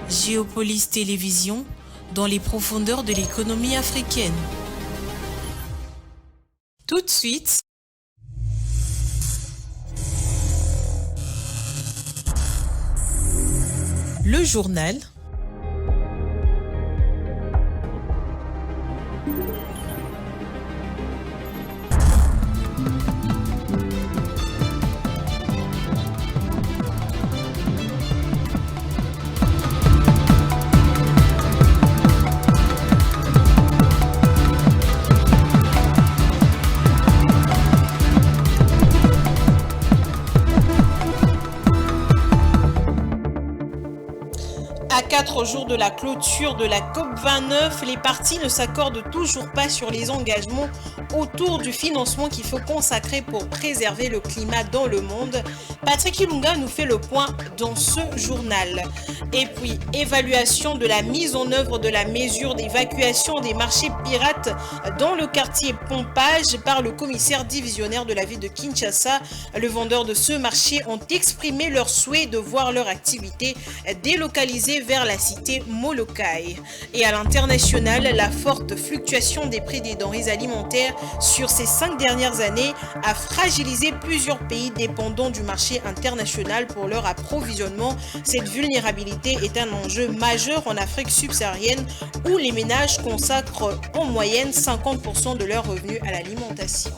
Géopolis Télévision, dans les profondeurs de l'économie africaine. Tout de suite, le journal. À 4 jours de la clôture de la COP29, les partis ne s'accordent toujours pas sur les engagements autour du financement qu'il faut consacrer pour préserver le climat dans le monde. Patrick Ilunga nous fait le point dans ce journal. Et puis, évaluation de la mise en œuvre de la mesure d'évacuation des marchés pirates dans le quartier Pompage par le commissaire divisionnaire de la ville de Kinshasa. Les vendeurs de ce marché ont exprimé leur souhait de voir leur activité délocalisée vers la cité Molokai. Et à l'international, la forte fluctuation des prix des denrées alimentaires sur ces 5 dernières années a fragilisé plusieurs pays dépendants du marché international pour leur approvisionnement. Cette vulnérabilité est un enjeu majeur en Afrique subsaharienne où les ménages consacrent en moyenne 50% de leurs revenus à l'alimentation.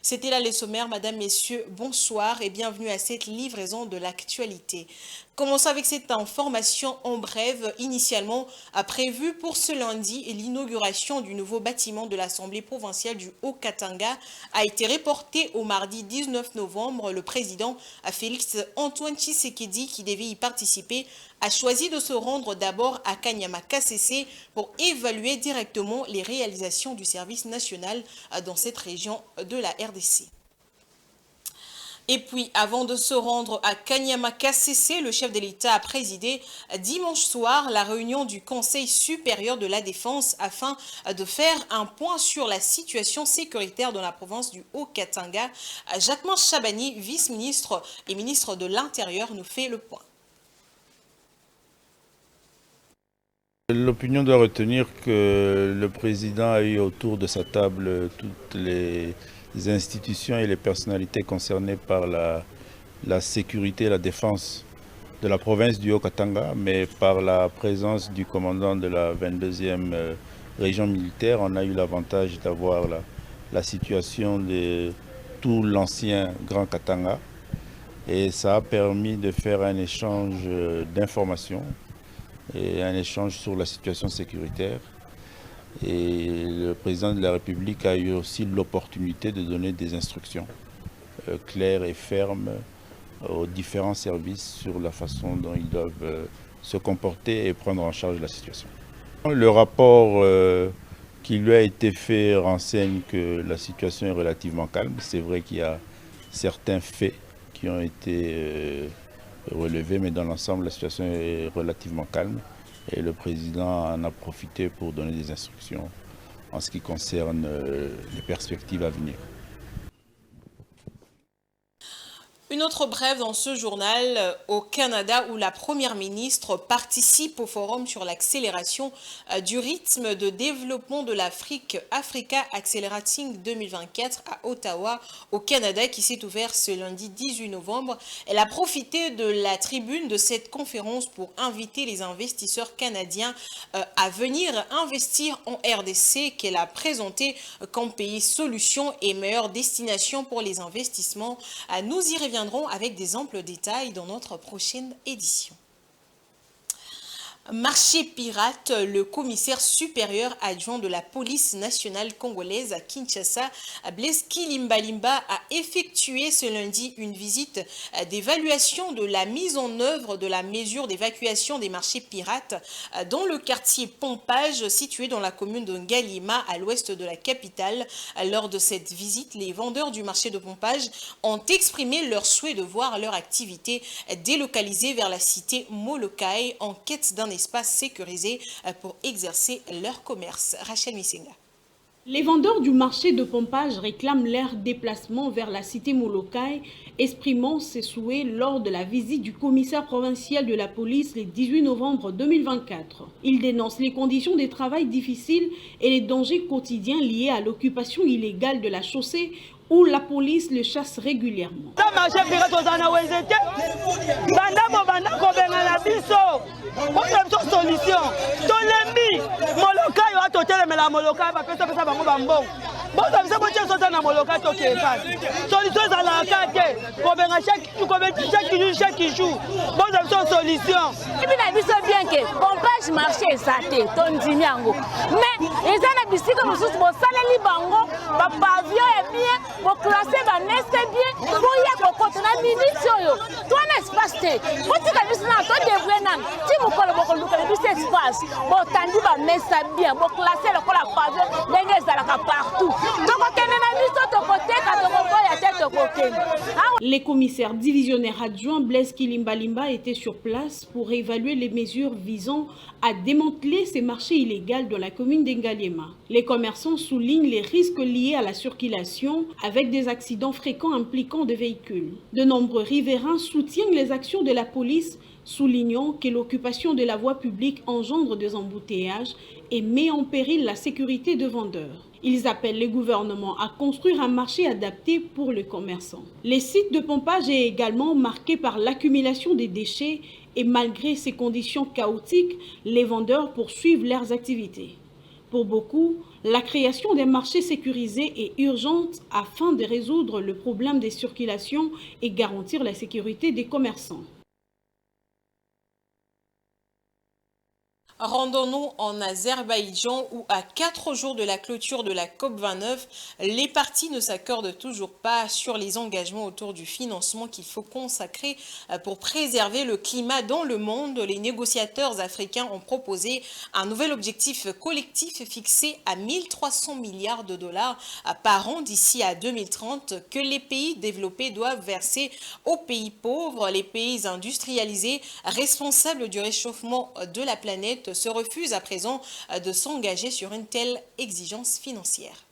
C'était là les sommaires, mesdames, messieurs, bonsoir et bienvenue à cette livraison de l'actualité. Commençons avec cette information en bref. Initialement, prévue pour ce lundi, l'inauguration du nouveau bâtiment de l'Assemblée provinciale du Haut-Katanga a été reportée au mardi 19 novembre. Le président Félix Antoine Tshisekedi, qui devait y participer, a choisi de se rendre d'abord à Kanyama-Kasese pour évaluer directement les réalisations du service national dans cette région de la RDC. Et puis, avant de se rendre à Kanyama-Kasese, le chef de l'État a présidé dimanche soir la réunion du Conseil supérieur de la Défense afin de faire un point sur la situation sécuritaire dans la province du Haut-Katanga. Jacquemin Chabani, vice-ministre et ministre de l'Intérieur, nous fait le point. L'opinion doit retenir que le président a eu autour de sa table toutes les institutions et les personnalités concernées par la sécurité et la défense de la province du Haut-Katanga, mais par la présence du commandant de la 22e région militaire, on a eu l'avantage d'avoir la situation de tout l'ancien Grand Katanga et ça a permis de faire un échange d'informations et un échange sur la situation sécuritaire. Et le président de la République a eu aussi l'opportunité de donner des instructions claires et fermes aux différents services sur la façon dont ils doivent se comporter et prendre en charge la situation. Le rapport qui lui a été fait renseigne que la situation est relativement calme. C'est vrai qu'il y a certains faits qui ont été relevés, mais dans l'ensemble, la situation est relativement calme. Et le président en a profité pour donner des instructions en ce qui concerne les perspectives à venir. Une autre brève dans ce journal au Canada où la première ministre participe au forum sur l'accélération du rythme de développement de l'Afrique, Africa Accelerating 2024 à Ottawa au Canada qui s'est ouvert ce lundi 18 novembre. Elle a profité de la tribune de cette conférence pour inviter les investisseurs canadiens à venir investir en RDC qu'elle a présenté comme pays solution et meilleure destination pour les investissements. Nous y reviendrons avec des amples détails dans notre prochaine édition. Marché pirate, le commissaire supérieur adjoint de la police nationale congolaise à Kinshasa, Blaise Kilimbalimba, a effectué ce lundi une visite d'évaluation de la mise en œuvre de la mesure d'évacuation des marchés pirates dans le quartier Pompage, situé dans la commune de Ngalima, à l'ouest de la capitale. Lors de cette visite, les vendeurs du marché de Pompage ont exprimé leur souhait de voir leur activité délocalisée vers la cité Molokai en quête d'un espace sécurisé pour exercer leur commerce. Rachel Missinga. Les vendeurs du marché de pompage réclament leur déplacement vers la cité Molokai, exprimant ses souhaits lors de la visite du commissaire provincial de la police le 18 novembre 2024. Ils dénoncent les conditions de travail difficiles et les dangers quotidiens liés à l'occupation illégale de la chaussée où la police le chasse régulièrement. Les commissaires divisionnaires adjoints Blaise Kilimbalimba étaient sur place pour évaluer les mesures visant à démanteler ces marchés illégaux dans la commune d'Engaliema. Les commerçants soulignent les risques liés à la circulation avec des accidents fréquents impliquant des véhicules. De nombreux riverains soutiennent les actions de la police, soulignant que l'occupation de la voie publique engendre des embouteillages et met en péril la sécurité des vendeurs. Ils appellent le gouvernement à construire un marché adapté pour les commerçants. Les sites de pompage est également marqué par l'accumulation des déchets et malgré ces conditions chaotiques, les vendeurs poursuivent leurs activités. Pour beaucoup, la création des marchés sécurisés est urgente afin de résoudre le problème des circulations et garantir la sécurité des commerçants. Rendons-nous en Azerbaïdjan où à 4 jours de la clôture de la COP29, les parties ne s'accordent toujours pas sur les engagements autour du financement qu'il faut consacrer pour préserver le climat dans le monde. Les négociateurs africains ont proposé un nouvel objectif collectif fixé à 1300 milliards de dollars par an d'ici à 2030 que les pays développés doivent verser aux pays pauvres. Les pays industrialisés responsables du réchauffement de la planète se refuse à présent de s'engager sur une telle exigence financière.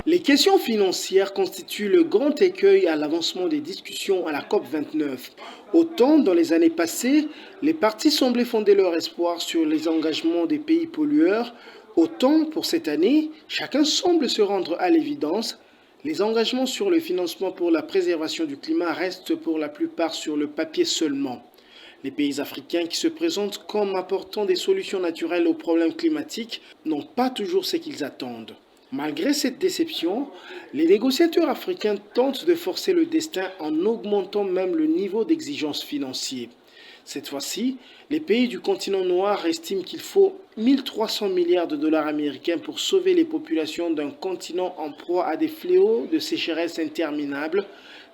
Les questions financières constituent le grand écueil à l'avancement des discussions à la COP29. Autant dans les années passées, les partis semblaient fonder leur espoir sur les engagements des pays pollueurs, autant pour cette année, chacun semble se rendre à l'évidence. Les engagements sur le financement pour la préservation du climat restent pour la plupart sur le papier seulement. Les pays africains qui se présentent comme apportant des solutions naturelles aux problèmes climatiques n'ont pas toujours ce qu'ils attendent. Malgré cette déception, les négociateurs africains tentent de forcer le destin en augmentant même le niveau d'exigence financier. Cette fois-ci, les pays du continent noir estiment qu'il faut 1300 milliards de dollars américains pour sauver les populations d'un continent en proie à des fléaux de sécheresse interminables,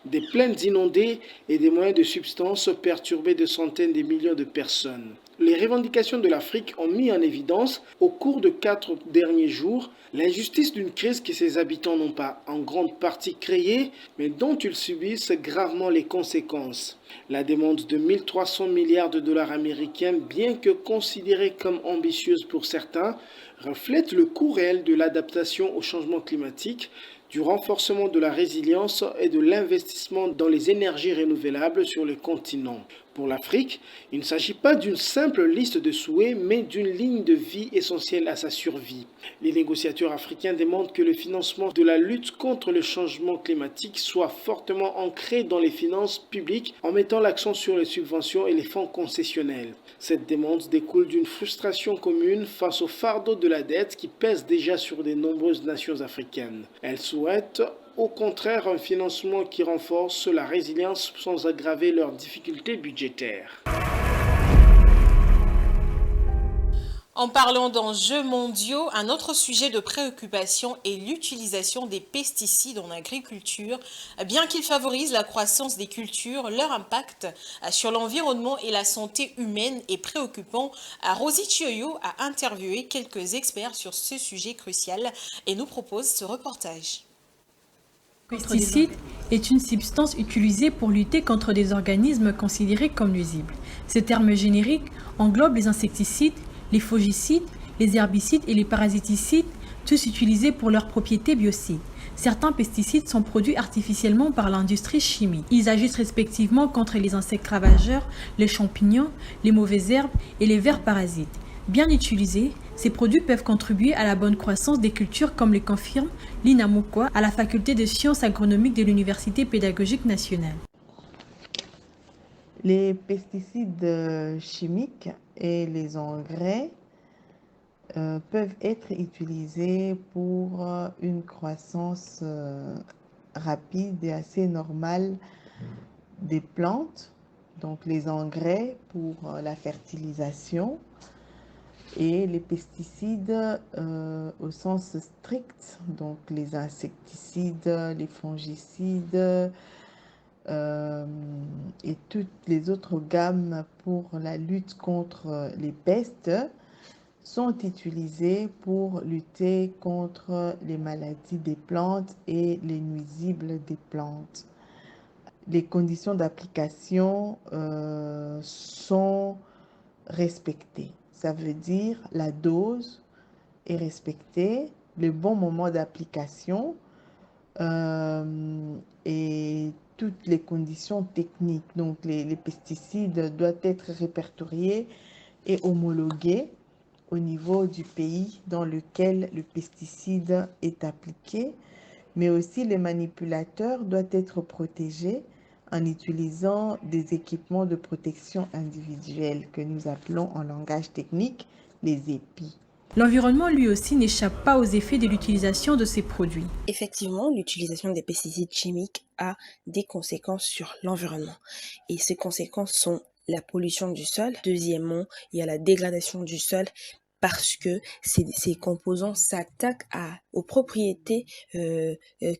des plaines inondées et des moyens de substance perturbés de centaines de millions de personnes. Les revendications de l'Afrique ont mis en évidence, au cours de 4 derniers jours, l'injustice d'une crise que ses habitants n'ont pas en grande partie créée, mais dont ils subissent gravement les conséquences. La demande de 1300 milliards de dollars américains, bien que considérée comme ambitieuse pour certains, reflète le coût réel de l'adaptation au changement climatique, du renforcement de la résilience et de l'investissement dans les énergies renouvelables sur le continent. Pour l'Afrique, il ne s'agit pas d'une simple liste de souhaits, mais d'une ligne de vie essentielle à sa survie. Les négociateurs africains demandent que le financement de la lutte contre le changement climatique soit fortement ancré dans les finances publiques en mettant l'accent sur les subventions et les fonds concessionnels. Cette demande découle d'une frustration commune face au fardeau de la dette qui pèse déjà sur de nombreuses nations africaines. Elles souhaitent au contraire un financement qui renforce la résilience sans aggraver leurs difficultés budgétaires. En parlant d'enjeux mondiaux, un autre sujet de préoccupation est l'utilisation des pesticides en agriculture. Bien qu'ils favorisent la croissance des cultures, leur impact sur l'environnement et la santé humaine est préoccupant. Rosie Chioyo a interviewé quelques experts sur ce sujet crucial et nous propose ce reportage. Le pesticide est une substance utilisée pour lutter contre des organismes considérés comme nuisibles. Ce terme générique englobe les insecticides, les fongicides, les herbicides et les parasiticides, tous utilisés pour leurs propriétés biocides. Certains pesticides sont produits artificiellement par l'industrie chimique. Ils agissent respectivement contre les insectes ravageurs, les champignons, les mauvaises herbes et les vers parasites. Bien utilisés, ces produits peuvent contribuer à la bonne croissance des cultures comme le confirme Lina Mukwa à la faculté de sciences agronomiques de l'Université pédagogique nationale. Les pesticides chimiques et les engrais peuvent être utilisés pour une croissance rapide et assez normale des plantes. Donc les engrais pour la fertilisation et les pesticides au sens strict, donc les insecticides, les fongicides et toutes les autres gammes pour la lutte contre les pestes sont utilisés pour lutter contre les maladies des plantes et les nuisibles des plantes. Les conditions d'application sont respectées. Ça veut dire la dose est respectée, le bon moment d'application et toutes les conditions techniques. Donc les pesticides doivent être répertoriés et homologués au niveau du pays dans lequel le pesticide est appliqué, mais aussi les manipulateurs doivent être protégés en utilisant des équipements de protection individuelle que nous appelons en langage technique les EPI. L'environnement lui aussi n'échappe pas aux effets de l'utilisation de ces produits. Effectivement, l'utilisation des pesticides chimiques a des conséquences sur l'environnement. Et ces conséquences sont la pollution du sol. Deuxièmement, il y a la dégradation du sol parce que ces composants s'attaquent aux propriétés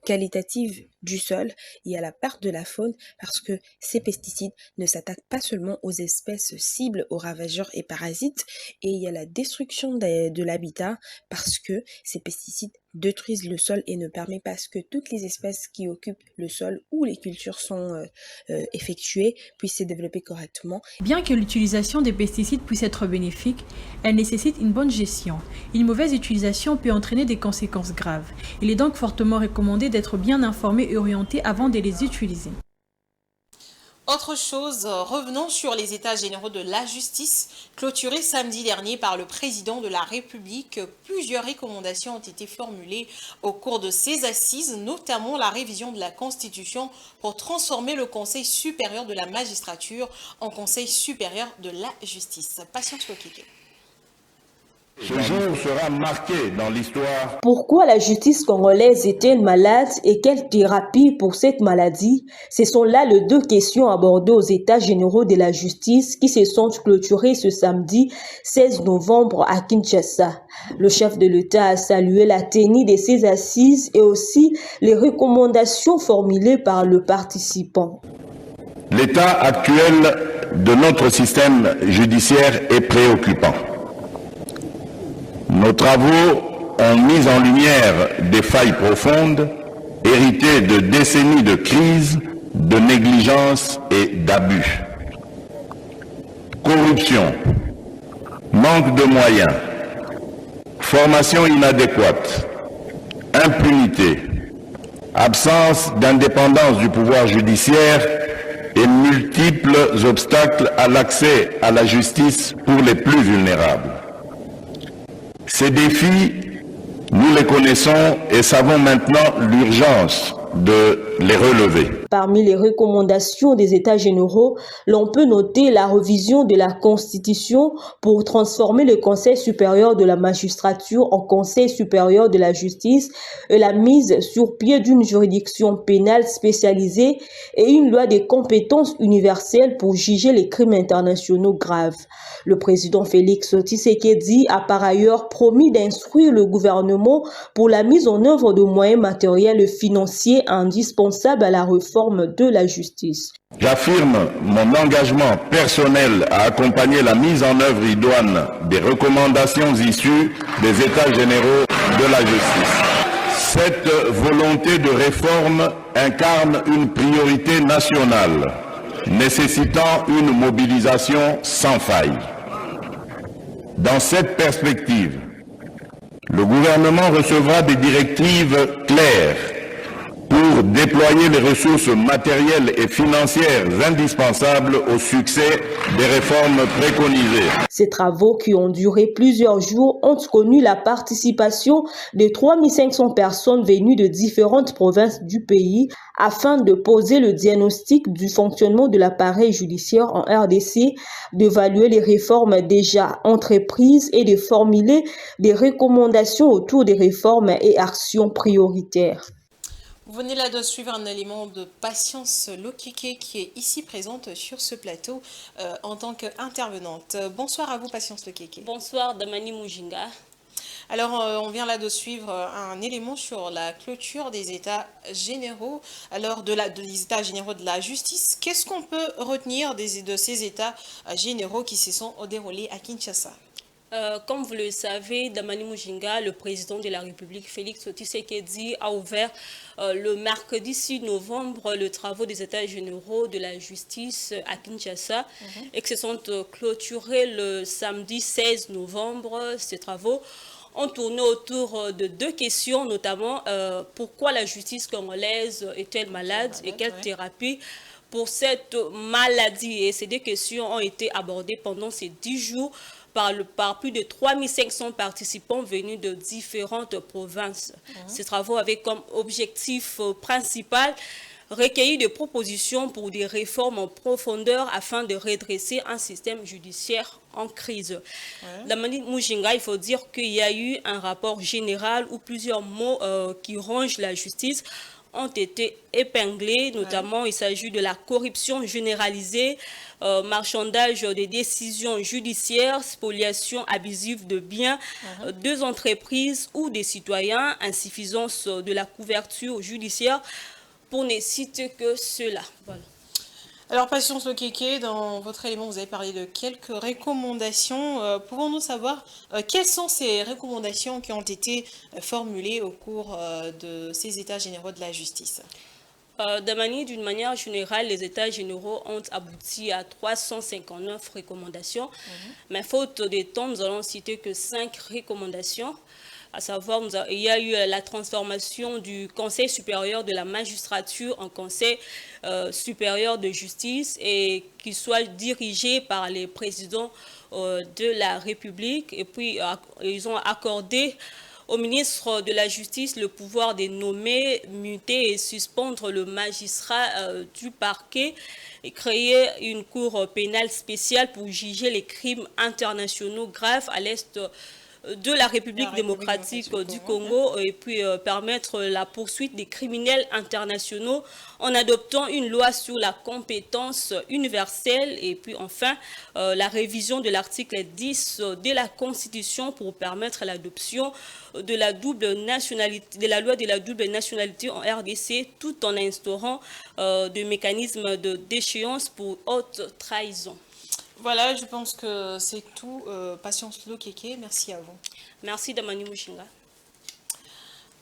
qualitatives du sol. Il y a la perte de la faune parce que ces pesticides ne s'attaquent pas seulement aux espèces cibles, aux ravageurs et parasites, et il y a la destruction de l'habitat parce que ces pesticides détruisent le sol et ne permettent pas que toutes les espèces qui occupent le sol où les cultures sont effectuées puissent se développer correctement. Bien que l'utilisation des pesticides puisse être bénéfique, elle nécessite une bonne gestion. Une mauvaise utilisation peut entraîner des conséquences graves. Il est donc fortement recommandé d'être bien informé et orienté avant de les utiliser. Autre chose, revenons sur les états généraux de la justice. Clôturés samedi dernier par le président de la République, plusieurs recommandations ont été formulées au cours de ces assises, notamment la révision de la Constitution pour transformer le Conseil supérieur de la magistrature en Conseil supérieur de la justice. Patience Kokike. Ce jour sera marqué dans l'histoire. Pourquoi la justice congolaise est-elle malade et quelle thérapie pour cette maladie? Ce sont là les deux questions abordées aux États généraux de la justice qui se sont clôturés ce samedi 16 novembre à Kinshasa. Le chef de l'État a salué la tenue de ces assises et aussi les recommandations formulées par le participant. L'état actuel de notre système judiciaire est préoccupant. Nos travaux ont mis en lumière des failles profondes, héritées de décennies de crise, de négligence et d'abus. Corruption, manque de moyens, formation inadéquate, impunité, absence d'indépendance du pouvoir judiciaire et multiples obstacles à l'accès à la justice pour les plus vulnérables. Ces défis, nous les connaissons et savons maintenant l'urgence de les relever. Parmi les recommandations des États généraux, l'on peut noter la révision de la Constitution pour transformer le Conseil supérieur de la magistrature en Conseil supérieur de la justice et la mise sur pied d'une juridiction pénale spécialisée et une loi de compétences universelles pour juger les crimes internationaux graves. Le président Félix Tshisekedi a par ailleurs promis d'instruire le gouvernement pour la mise en œuvre de moyens matériels et financiers indispensables à la réforme de la justice. J'affirme mon engagement personnel à accompagner la mise en œuvre idoine des recommandations issues des États généraux de la justice. Cette volonté de réforme incarne une priorité nationale, nécessitant une mobilisation sans faille. Dans cette perspective, Le gouvernement recevra des directives claires pour déployer les ressources matérielles et financières indispensables au succès des réformes préconisées. Ces travaux qui ont duré plusieurs jours ont connu la participation de 3500 personnes venues de différentes provinces du pays afin de poser le diagnostic du fonctionnement de l'appareil judiciaire en RDC, d'évaluer les réformes déjà entreprises et de formuler des recommandations autour des réformes et actions prioritaires. Vous venez là de suivre un élément de Patience Lokeke qui est ici présente sur ce plateau en tant qu'intervenante. Bonsoir à vous Patience Lokeke. Bonsoir Damani Mujinga. Alors on vient là de suivre un élément sur la clôture des états généraux, alors des états généraux de la justice. Qu'est-ce qu'on peut retenir de ces états généraux qui se sont déroulés à Kinshasa? Comme vous le savez, Damani Mujinga, le président de la République, Félix Tshisekedi, a ouvert le mercredi 6 novembre les travaux des États généraux de la justice à Kinshasa et qui se sont clôturés le samedi 16 novembre. Ces travaux ont tourné autour de deux questions, notamment pourquoi la justice congolaise est-elle malade et quelle thérapie pour cette maladie. Et ces deux questions ont été abordées pendant ces 10 jours par plus de 3500 participants venus de différentes provinces. Ces travaux avaient comme objectif principal recueillir des propositions pour des réformes en profondeur afin de redresser un système judiciaire en crise. Damani Mujinga, il faut dire qu'il y a eu un rapport général où plusieurs mots qui rongent la justice ont été épinglés, notamment il s'agit de la corruption généralisée, marchandage des décisions judiciaires, spoliation abusive de biens, deux entreprises ou des citoyens, insuffisance de la couverture judiciaire, pour ne citer que cela. Voilà. Alors, Patience Lokeke, dans votre élément, vous avez parlé de quelques recommandations. Pouvons-nous savoir quelles sont ces recommandations qui ont été formulées au cours de ces états généraux de la justice? D'une manière générale, les états généraux ont abouti à 359 recommandations. Mais faute de temps, nous allons citer que 5 recommandations. À savoir, il y a eu la transformation du Conseil supérieur de la magistrature en Conseil supérieur de justice et qu'il soit dirigé par les présidents de la République. Et puis, ils ont accordé au ministre de la Justice le pouvoir de nommer, muter et suspendre le magistrat du parquet et créer une cour pénale spéciale pour juger les crimes internationaux graves à l'est de la République démocratique du Congo et puis permettre la poursuite des criminels internationaux en adoptant une loi sur la compétence universelle et puis enfin la révision de l'article 10 de la Constitution pour permettre l'adoption de la loi de la double nationalité en RDC tout en instaurant des mécanismes de déchéance pour haute trahison. Voilà, je pense que c'est tout. Patience Lokeke, merci à vous. Merci Damani Mujinga.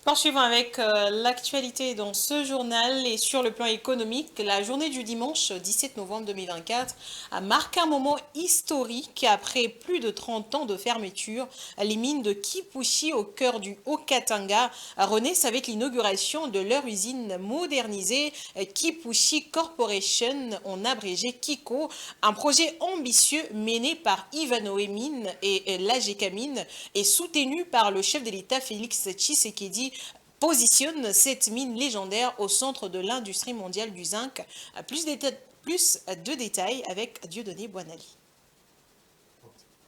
Poursuivons avec l'actualité dans ce journal et sur le plan économique. La journée du dimanche 17 novembre 2024 a marqué un moment historique après plus de 30 ans de fermeture. Les mines de Kipushi au cœur du Haut-Katanga renaissent avec l'inauguration de leur usine modernisée Kipushi Corporation, en abrégé KICO, un projet ambitieux mené par Ivanhoe Mines et l'AGK Mines et soutenu par le chef de l'État Félix Tshisekedi, positionne cette mine légendaire au centre de l'industrie mondiale du zinc. Plus de détails avec Dieudonné Boinali.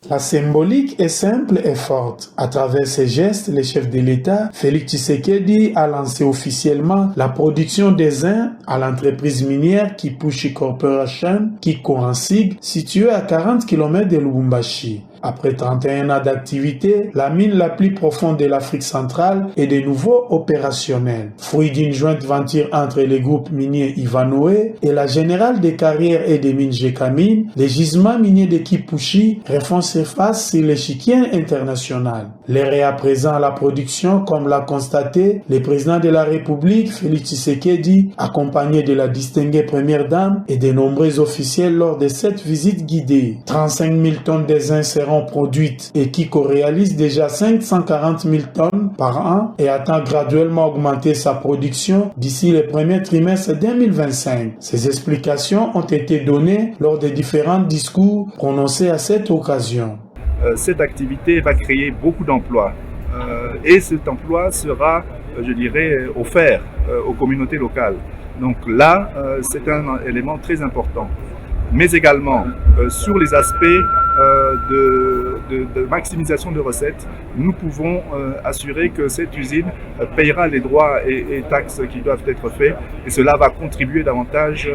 La symbolique est simple et forte. À travers ces gestes, le chef de l'État, Félix Tshisekedi, a lancé officiellement la production des zinc à l'entreprise minière Kipushi Corporation, KICO en sigle, située à 40 km de Lubumbashi. Après 31 ans d'activité, la mine la plus profonde de l'Afrique centrale est de nouveau opérationnelle. Fruit d'une jointe venture entre les groupes miniers Ivanhoe et la Générale des carrières et des mines Gécamine, les gisements miniers de Kipushi refont surface sur l'échiquier international. L'heure est à présent à la production, comme l'a constaté le président de la République, Félix Tshisekedi, accompagné de la distinguée première dame et de nombreux officiels lors de cette visite guidée. 35 000 tonnes de zinc seront environ produite et qui réalise déjà 540 000 tonnes par an et attend graduellement augmenter sa production d'ici les premiers trimestres 2025. Ces explications ont été données lors des différents discours prononcés à cette occasion. Cette activité va créer beaucoup d'emplois et cet emploi sera, je dirais, offert aux communautés locales. Donc là, c'est un élément très important. Mais également, sur les aspects de maximisation de recettes, nous pouvons assurer que cette usine payera les droits et taxes qui doivent être faits et cela va contribuer davantage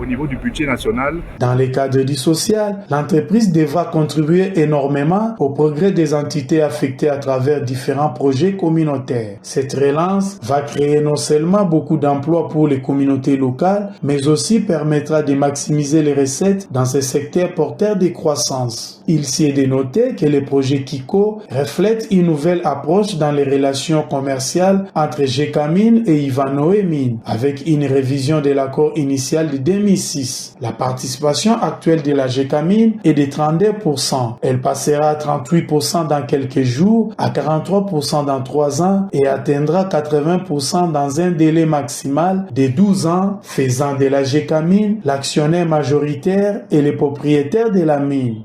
au niveau du budget national. Dans le cadre du social, l'entreprise devra contribuer énormément au progrès des entités affectées à travers différents projets communautaires. Cette relance va créer non seulement beaucoup d'emplois pour les communautés locales, mais aussi permettra de maximiser les recettes dans ces secteurs porteurs de croissance. Il s'y est de noter que le projet Kiko reflète une nouvelle approche dans les relations commerciales entre Gécamines et Ivanhoe Mines, avec une révision de l'accord initial de 2006. La participation actuelle de la Gécamine est de 32%. Elle passera à 38% dans quelques jours, à 43% dans 3 ans et atteindra 80% dans un délai maximal de 12 ans, faisant de la Gécamine l'actionnaire majoritaire et le propriétaire de la mine.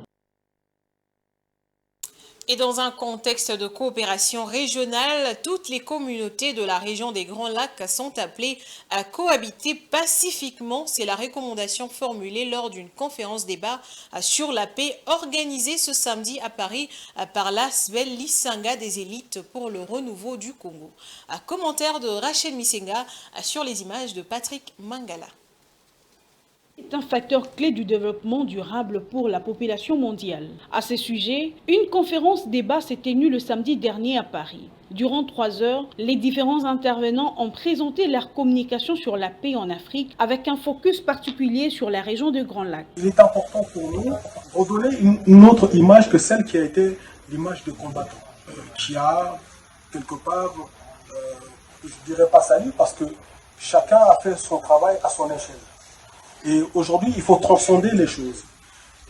Et dans un contexte de coopération régionale, toutes les communautés de la région des Grands Lacs sont appelées à cohabiter pacifiquement. C'est la recommandation formulée lors d'une conférence débat sur la paix organisée ce samedi à Paris par l'ASBEL Lisanga des élites pour le renouveau du Congo. Un commentaire de Rachel Misenga sur les images de Patrick Mangala. C'est un facteur clé du développement durable pour la population mondiale. À ce sujet, une conférence débat s'est tenue le samedi dernier à Paris. Durant 3 heures, les différents intervenants ont présenté leur communication sur la paix en Afrique avec un focus particulier sur la région de Grands Lacs. Il est important pour nous de redonner une autre image que celle qui a été l'image de combattant, qui a quelque part, je ne dirais pas sali parce que chacun a fait son travail à son échelle. Et aujourd'hui, il faut transcender les choses.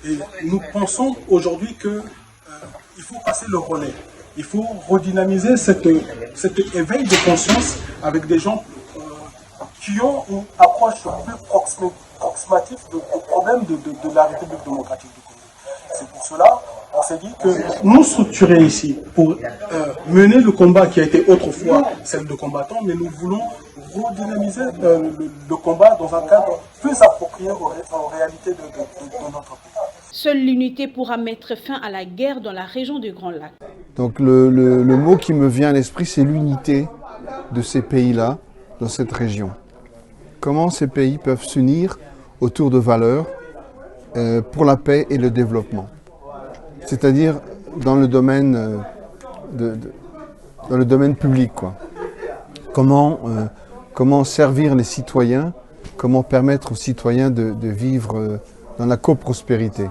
Et nous pensons aujourd'hui qu'il faut passer le relais. Il faut redynamiser cet éveil de conscience avec des gens qui ont une approche plus approximative du problème de la République démocratique du Congo. C'est pour cela on s'est dit que nous structurer ici pour mener le combat qui a été autrefois celle de combattants, mais nous voulons redynamiser le combat dans un cadre plus approprié aux réalités de notre pays. Seule l'unité pourra mettre fin à la guerre dans la région du Grand Lac. Donc le mot qui me vient à l'esprit, c'est l'unité de ces pays-là, dans cette région. Comment ces pays peuvent s'unir autour de valeurs pour la paix et le développement. C'est-à-dire dans le domaine, dans le domaine public, quoi. Comment servir les citoyens, comment permettre aux citoyens de vivre dans la coprospérité.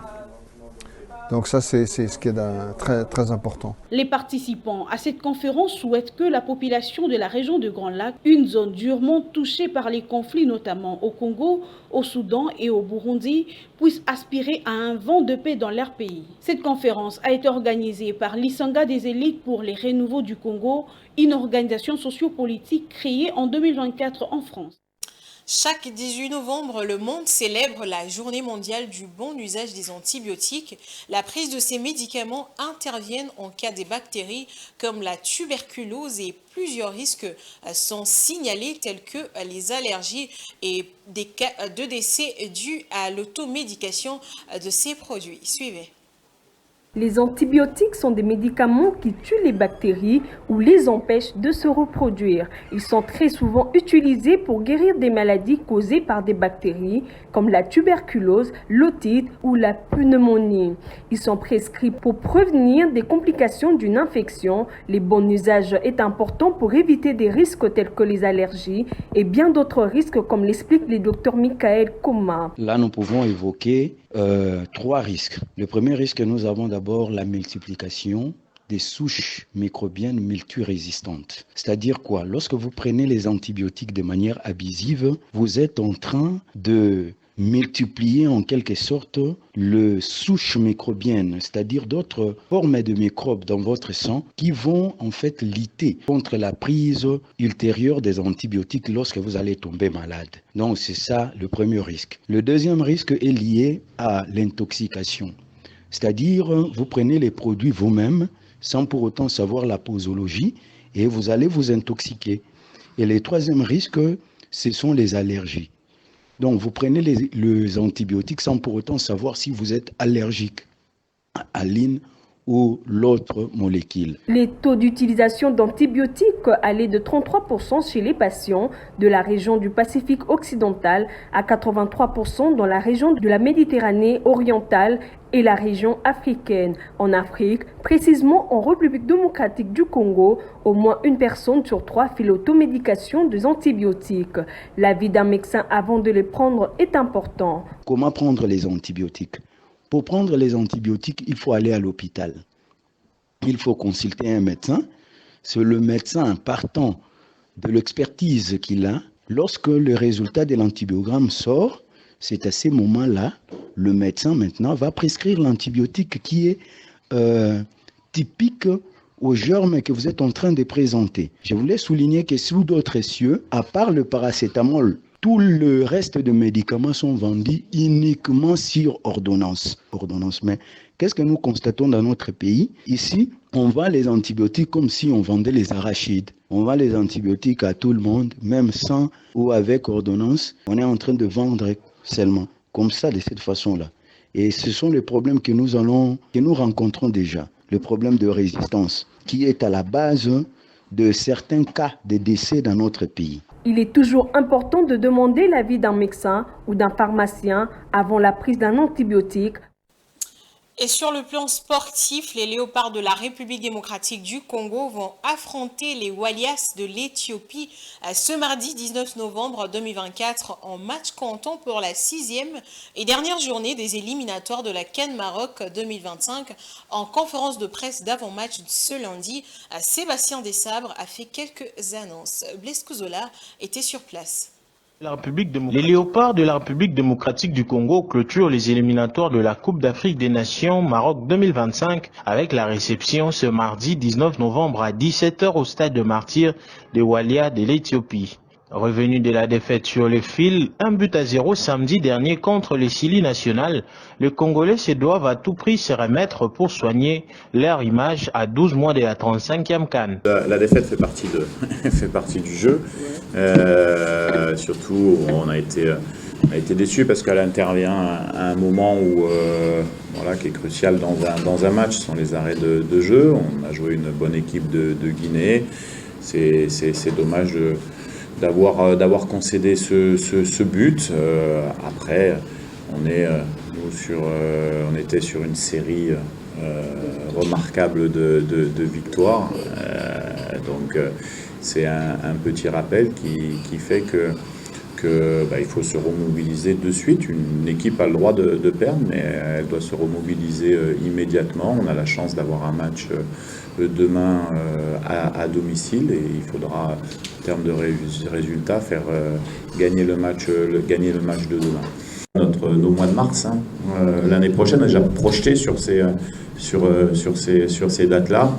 Donc ça, c'est ce qui est très, très important. Les participants à cette conférence souhaitent que la population de la région de Grand Lac, une zone durement touchée par les conflits, notamment au Congo, au Soudan et au Burundi, puisse aspirer à un vent de paix dans leur pays. Cette conférence a été organisée par l'Isanga des élites pour les renouveaux du Congo, une organisation sociopolitique créée en 2024 en France. Chaque 18 novembre, le monde célèbre la journée mondiale du bon usage des antibiotiques. La prise de ces médicaments intervient en cas de bactéries comme la tuberculose et plusieurs risques sont signalés tels que les allergies et des cas de décès dus à l'automédication de ces produits. Suivez. Les antibiotiques sont des médicaments qui tuent les bactéries ou les empêchent de se reproduire. Ils sont très souvent utilisés pour guérir des maladies causées par des bactéries comme la tuberculose, l'otite ou la pneumonie. Ils sont prescrits pour prévenir des complications d'une infection. Le bon usage est important pour éviter des risques tels que les allergies et bien d'autres risques comme l'explique le docteur Michael Koma. Là, nous pouvons évoquer 3 risques. Le premier risque, nous avons d'abord la multiplication des souches microbiennes multirésistantes. C'est-à-dire quoi? Lorsque vous prenez les antibiotiques de manière abusive, vous êtes en train de multiplier en quelque sorte le souche microbienne, c'est-à-dire d'autres formes de microbes dans votre sang qui vont en fait lutter contre la prise ultérieure des antibiotiques lorsque vous allez tomber malade. Donc c'est ça le premier risque. Le deuxième risque est lié à l'intoxication, c'est-à-dire vous prenez les produits vous-même sans pour autant savoir la posologie et vous allez vous intoxiquer. Et le troisième risque, ce sont les allergies. Donc, vous prenez les antibiotiques sans pour autant savoir si vous êtes allergique à l'une ou l'autre molécule. Les taux d'utilisation d'antibiotiques allaient de 33% chez les patients de la région du Pacifique occidental à 83% dans la région de la Méditerranée orientale et la région africaine. En Afrique, précisément en République démocratique du Congo, au moins une personne sur 3 fait l'automédication des antibiotiques. L'avis d'un médecin avant de les prendre est important. Comment prendre les antibiotiques ? Pour prendre les antibiotiques, il faut aller à l'hôpital. Il faut consulter un médecin. C'est le médecin partant de l'expertise qu'il a. Lorsque le résultat de l'antibiogramme sort, c'est à ces moments-là, le médecin maintenant va prescrire l'antibiotique qui est typique aux germes que vous êtes en train de présenter. Je voulais souligner que sous d'autres cieux, à part le paracétamol, tout le reste de médicaments sont vendus uniquement sur ordonnance. Mais qu'est-ce que nous constatons dans notre pays? Ici, on vend les antibiotiques comme si on vendait les arachides. On vend les antibiotiques à tout le monde, même sans ou avec ordonnance. On est en train de vendre seulement, comme ça, de cette façon-là. Et ce sont les problèmes que nous rencontrons déjà. Le problème de résistance, qui est à la base de certains cas de décès dans notre pays. Il est toujours important de demander l'avis d'un médecin ou d'un pharmacien avant la prise d'un antibiotique. Et sur le plan sportif, les Léopards de la République démocratique du Congo vont affronter les Walias de l'Éthiopie ce mardi 19 novembre 2024 en match comptant pour la 6e et dernière journée des éliminatoires de la CAN Maroc 2025. En conférence de presse d'avant-match ce lundi, Sébastien Desabre a fait quelques annonces. Blaise Kouzola était sur place. Les Léopards de la République démocratique du Congo clôturent les éliminatoires de la Coupe d'Afrique des Nations Maroc 2025 avec la réception ce mardi 19 novembre à 17h au stade de Martyrs de Walia de l'Éthiopie. Revenu de la défaite sur le fil, 1-0 samedi dernier contre le Sili national, les Congolais se doivent à tout prix se remettre pour soigner leur image à 12 mois de la 35e CAN. La défaite fait partie du jeu. Surtout, on a été déçus parce qu'elle intervient à un moment où, qui est crucial dans un match. Ce sont les arrêts de jeu. On a joué une bonne équipe de Guinée. C'est dommage d'avoir concédé ce but. Après, on était sur une série remarquable de victoires. Donc c'est un petit rappel qui fait que il faut se remobiliser de suite. Une équipe a le droit de perdre, mais elle doit se remobiliser immédiatement. On a la chance d'avoir un match demain à domicile et il faudra, en termes de résultats, faire gagner le match de demain. Nos mois de mars, l'année prochaine, on a déjà projeté sur ces dates-là.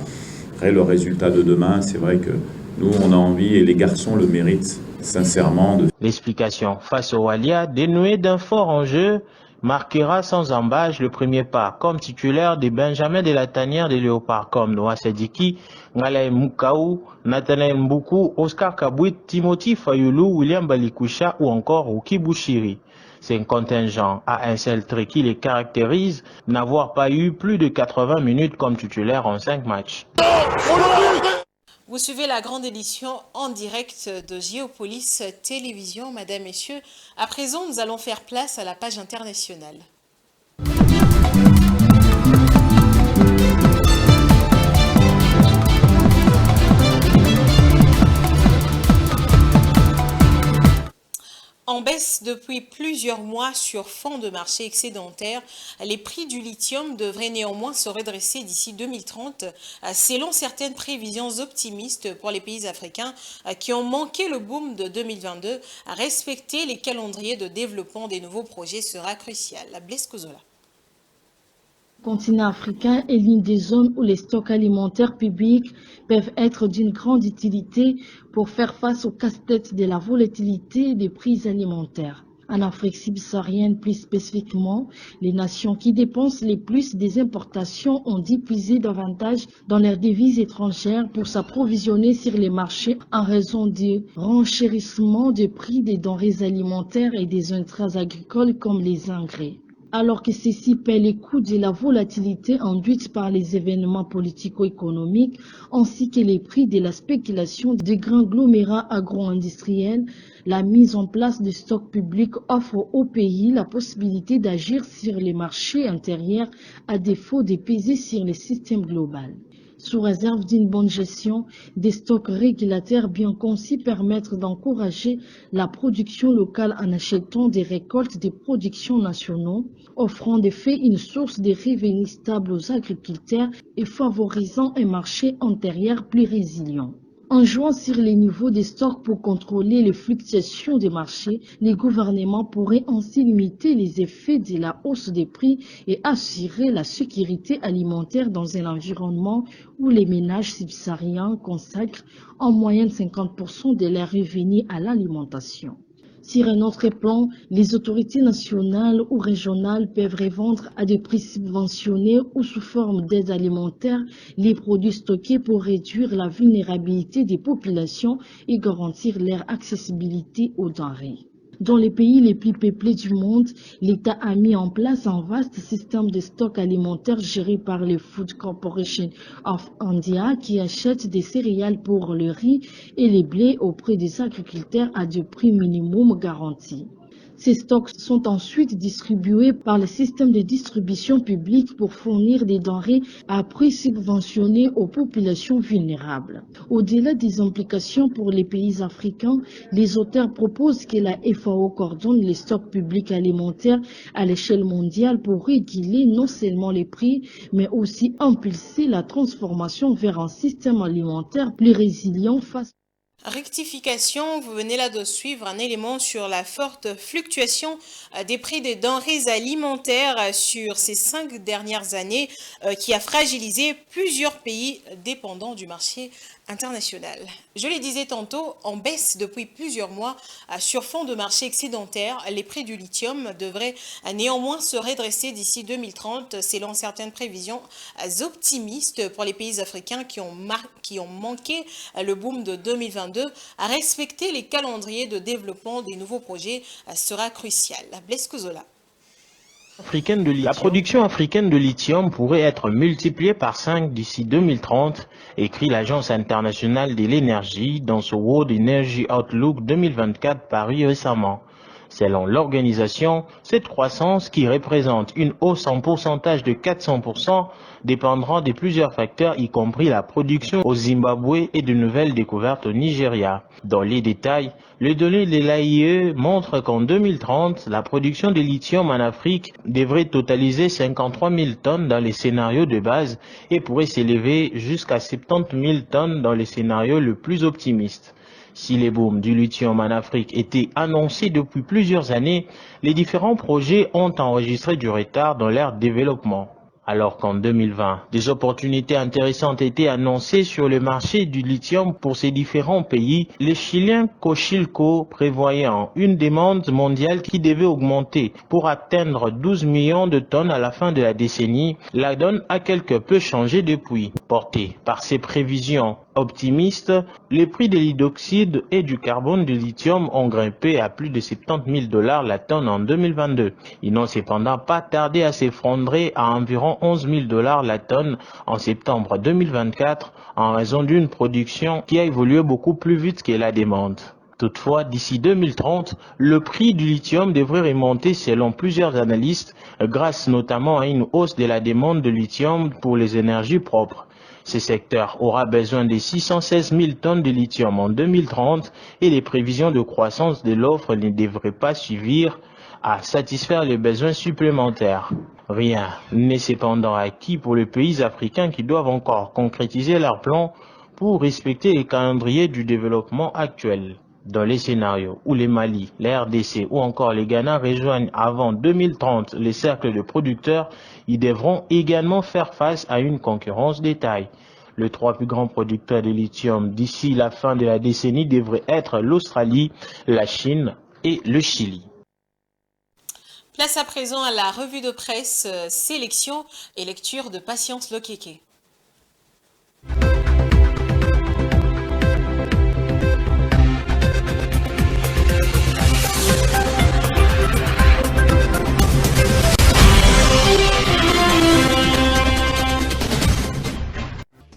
Après, le résultat de demain, c'est vrai que nous, on a envie, et les garçons le méritent sincèrement. L'explication face au Walia, dénué d'un fort enjeu, marquera sans embâche le premier pas comme titulaire de Benjamin de la Tanière des Léopards comme Noah Sediki, Ngalae Mukaou, Nathanael Mboukou, Oscar Kabouit, Timothy Fayoulou, William Balikusha ou encore Ruki Bouchiri. C'est un contingent à un seul trait qui les caractérise, n'avoir pas eu plus de 80 minutes comme titulaire en 5 matchs. Vous suivez la grande édition en direct de Géopolis Télévision, mesdames, messieurs. À présent, nous allons faire place à la page internationale. En baisse depuis plusieurs mois sur fond de marché excédentaire, les prix du lithium devraient néanmoins se redresser d'ici 2030, selon certaines prévisions optimistes pour les pays africains qui ont manqué le boom de 2022. Respecter les calendriers de développement des nouveaux projets sera crucial. Blaise Kozola. Le continent africain est l'une des zones où les stocks alimentaires publics peuvent être d'une grande utilité pour faire face au casse-tête de la volatilité des prix alimentaires. En Afrique subsaharienne plus spécifiquement, les nations qui dépensent les plus des importations ont dû puiser davantage dans leurs devises étrangères pour s'approvisionner sur les marchés en raison du renchérissement des prix des denrées alimentaires et des intrants agricoles comme les engrais. Alors que ceci paie les coûts de la volatilité induite par les événements politico-économiques ainsi que les prix de la spéculation des grands glomérats agro-industriels, la mise en place de stocks publics offre au pays la possibilité d'agir sur les marchés intérieurs à défaut de peser sur le système global. Sous réserve d'une bonne gestion, des stocks régulateurs bien conçus permettent d'encourager la production locale en achetant des récoltes de production nationaux, offrant de fait une source de revenus stable aux agriculteurs et favorisant un marché intérieur plus résilient. En jouant sur les niveaux des stocks pour contrôler les fluctuations des marchés, les gouvernements pourraient ainsi limiter les effets de la hausse des prix et assurer la sécurité alimentaire dans un environnement où les ménages subsahariens consacrent en moyenne 50% de leurs revenus à l'alimentation. Sur un autre plan, les autorités nationales ou régionales peuvent revendre à des prix subventionnés ou sous forme d'aide alimentaire les produits stockés pour réduire la vulnérabilité des populations et garantir leur accessibilité aux denrées. Dans les pays les plus peuplés du monde, l'État a mis en place un vaste système de stock alimentaire géré par le Food Corporation of India qui achète des céréales pour le riz et les blés auprès des agriculteurs à des prix minimum garantis. Ces stocks sont ensuite distribués par le système de distribution publique pour fournir des denrées à prix subventionnés aux populations vulnérables. Au-delà des implications pour les pays africains, les auteurs proposent que la FAO coordonne les stocks publics alimentaires à l'échelle mondiale pour réguler non seulement les prix, mais aussi impulser la transformation vers un système alimentaire plus résilient face Rectification, vous venez là de suivre un élément sur la forte fluctuation des prix des denrées alimentaires sur ces 5 dernières années qui a fragilisé plusieurs pays dépendants du marché international. Je le disais tantôt, en baisse depuis plusieurs mois sur fond de marché excédentaire, les prix du lithium devraient néanmoins se redresser d'ici 2030 selon certaines prévisions optimistes pour les pays africains qui ont manqué le boom de 2022. À respecter les calendriers de développement des nouveaux projets sera crucial. Blaise Kozola. La production africaine de lithium pourrait être multipliée par 5 d'ici 2030, écrit l'Agence internationale de l'énergie dans son World Energy Outlook 2024 paru récemment. Selon l'organisation, cette croissance, qui représente une hausse en pourcentage de 400%, dépendra de plusieurs facteurs, y compris la production au Zimbabwe et de nouvelles découvertes au Nigeria. Dans les détails, les données de l'AIE montrent qu'en 2030, la production de lithium en Afrique devrait totaliser 53 000 tonnes dans les scénarios de base et pourrait s'élever jusqu'à 70 000 tonnes dans les scénarios le plus optimistes. Si les booms du lithium en Afrique étaient annoncés depuis plusieurs années, les différents projets ont enregistré du retard dans leur développement. Alors qu'en 2020, des opportunités intéressantes étaient annoncées sur le marché du lithium pour ces différents pays, les Chiliens Cochilco prévoyant une demande mondiale qui devait augmenter pour atteindre 12 millions de tonnes à la fin de la décennie, la donne a quelque peu changé depuis. Portés par ces prévisions optimistes, les prix de l'hydroxyde et du carbone du lithium ont grimpé à plus de 70 000 $ la tonne en 2022. Ils n'ont cependant pas tardé à s'effondrer à environ 11 000 $ la tonne en septembre 2024 en raison d'une production qui a évolué beaucoup plus vite que la demande. Toutefois, d'ici 2030, le prix du lithium devrait remonter selon plusieurs analystes, grâce notamment à une hausse de la demande de lithium pour les énergies propres. Ce secteur aura besoin de 616 000 tonnes de lithium en 2030 et les prévisions de croissance de l'offre ne devraient pas suffire à satisfaire les besoins supplémentaires. Rien n'est cependant acquis pour les pays africains qui doivent encore concrétiser leurs plans pour respecter les calendriers du développement actuel. Dans les scénarios où les Mali, les RDC ou encore les Ghana rejoignent avant 2030 les cercles de producteurs, ils devront également faire face à une concurrence de taille. Les 3 plus grands producteurs de lithium d'ici la fin de la décennie devraient être l'Australie, la Chine et le Chili. Place à présent à la revue de presse, sélection et lecture de Patience Lokeke.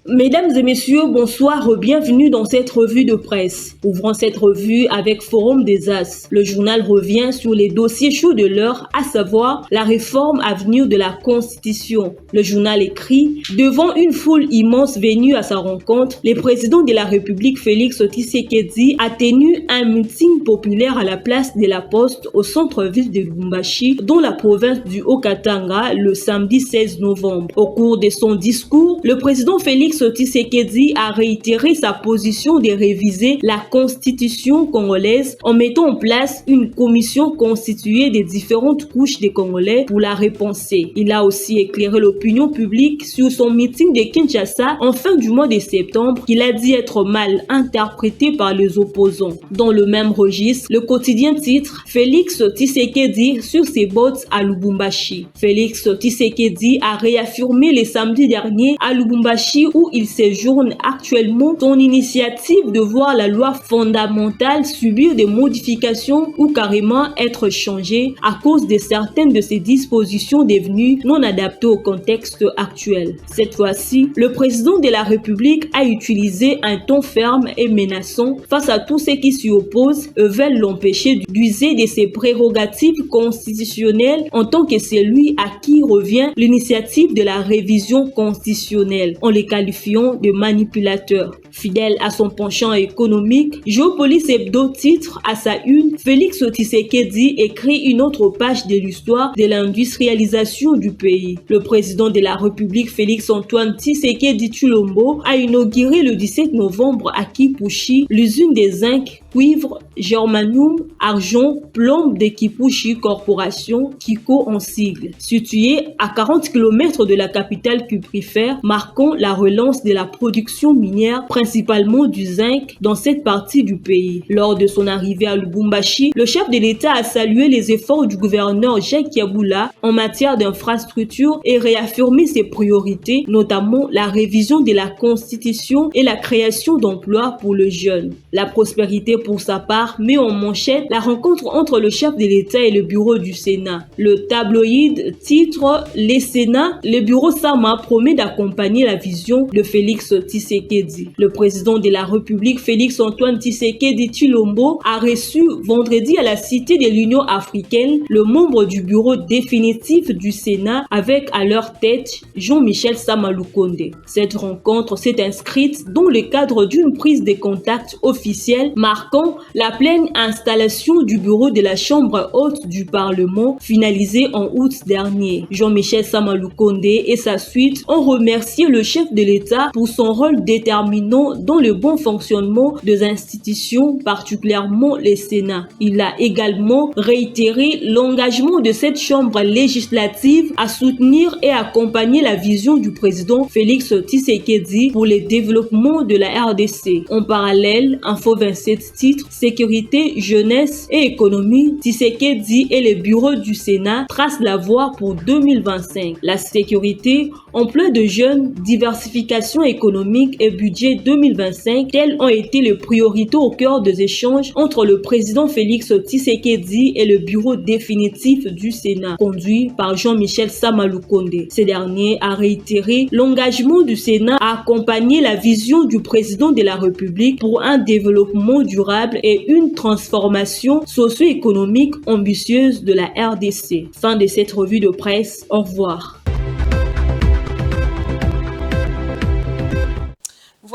Mesdames et messieurs, bonsoir, bienvenue dans cette revue de presse. Ouvrons cette revue avec Forum des As. Le journal revient sur les dossiers chauds de l'heure, à savoir la réforme à venir de la Constitution. Le journal écrit « Devant une foule immense venue à sa rencontre, le président de la République Félix Tshisekedi a tenu un meeting populaire à la place de la Poste au centre-ville de Lubumbashi, dans la province du Haut-Katanga, le samedi 16 novembre. Au cours de son discours, le président Félix Tshisekedi a réitéré sa position de réviser la constitution congolaise en mettant en place une commission constituée des différentes couches des Congolais pour la repenser. Il a aussi éclairé l'opinion publique sur son meeting de Kinshasa en fin du mois de septembre qu'il a dit être mal interprété par les opposants. Dans le même registre, le quotidien titre « Félix Tshisekedi sur ses bottes à Lubumbashi ». Félix Tshisekedi a réaffirmé le samedi dernier à Lubumbashi où il séjourne actuellement son initiative de voir la loi fondamentale subir des modifications ou carrément être changée à cause de certaines de ses dispositions devenues non adaptées au contexte actuel. Cette fois-ci, le président de la République a utilisé un ton ferme et menaçant face à tous ceux qui s'y opposent et veulent l'empêcher d'user de ses prérogatives constitutionnelles en tant que celui à qui revient l'initiative de la révision constitutionnelle, en les qualifiant de manipulateurs. Fidèle à son penchant économique, Géopolis Hebdo titre à sa une « Félix Tshisekedi écrit une autre page de l'histoire de l'industrialisation du pays ». Le président de la République Félix Antoine Tshisekedi Tshilombo a inauguré le 17 novembre à Kipushi l'usine des zinc, cuivre, germanium, argent, plomb de Kipushi Corporation, Kiko en sigle, située à 40 km de la capitale cuprifère, marquant la relance de la production minière, principalement du zinc, dans cette partie du pays. Lors de son arrivée à Lubumbashi, le chef de l'État a salué les efforts du gouverneur Jacques Yabula en matière d'infrastructure et réaffirmé ses priorités, notamment la révision de la Constitution et la création d'emplois pour les jeunes. La prospérité, pour sa part, met en manchette la rencontre entre le chef de l'État et le bureau du Sénat. Le tabloïd titre « Les Sénats, le bureau Sama promet d'accompagner la vision de Félix Tshisekedi ». Le président de la République, Félix Antoine Tshisekedi Tshilombo, a reçu vendredi à la Cité de l'Union africaine le membre du bureau définitif du Sénat avec à leur tête Jean-Michel Sama Lukonde. Cette rencontre s'est inscrite dans le cadre d'une prise de contact officielle marquant la pleine installation du bureau de la Chambre haute du Parlement finalisée en août dernier. Jean-Michel Sama Lukonde et sa suite ont remercié le chef de l'État pour son rôle déterminant dans le bon fonctionnement des institutions, particulièrement le Sénat. Il a également réitéré l'engagement de cette chambre législative à soutenir et accompagner la vision du président Félix Tshisekedi pour le développement de la RDC. En parallèle, Info 27 titre « Sécurité, jeunesse et économie, Tshisekedi et le bureau du Sénat tracent la voie pour 2025. La sécurité, emploi de jeunes, diversification économique et budget 2025, telles ont été les priorités au cœur des échanges entre le président Félix Tshisekedi et le bureau définitif du Sénat, conduit par Jean-Michel Sama Lukonde. Ce dernier a réitéré l'engagement du Sénat à accompagner la vision du président de la République pour un développement durable et une transformation socio-économique ambitieuse de la RDC. Fin de cette revue de presse. Au revoir.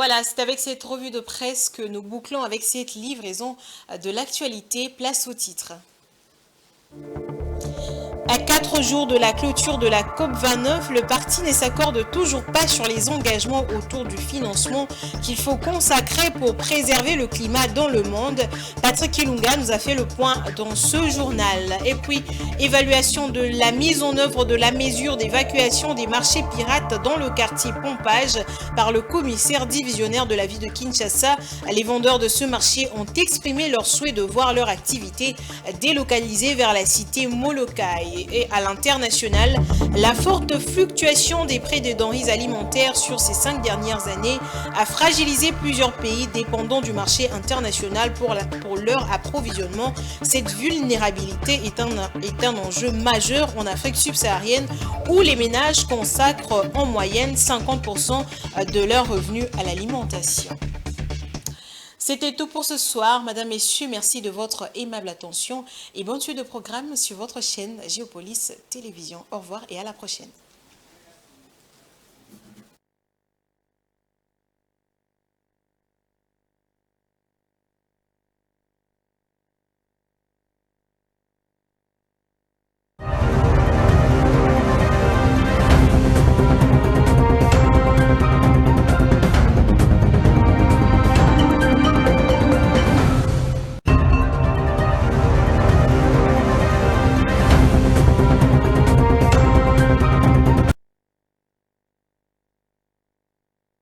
Voilà, c'est avec cette revue de presse que nous bouclons avec cette livraison de l'actualité. Place au titre. À 4 jours de la clôture de la COP29, le parti ne s'accorde toujours pas sur les engagements autour du financement qu'il faut consacrer pour préserver le climat dans le monde. Patrick Ilunga nous a fait le point dans ce journal. Et puis, évaluation de la mise en œuvre de la mesure d'évacuation des marchés pirates dans le quartier Pompage par le commissaire divisionnaire de la ville de Kinshasa. Les vendeurs de ce marché ont exprimé leur souhait de voir leur activité délocalisée vers la cité Molokai. Et à l'international, la forte fluctuation des prix des denrées alimentaires sur ces 5 dernières années a fragilisé plusieurs pays dépendants du marché international pour leur approvisionnement. Cette vulnérabilité est un enjeu majeur en Afrique subsaharienne où les ménages consacrent en moyenne 50% de leurs revenus à l'alimentation. C'était tout pour ce soir. Madame, Messieurs, merci de votre aimable attention et bonne suite de programme sur votre chaîne Géopolis Télévision. Au revoir et à la prochaine.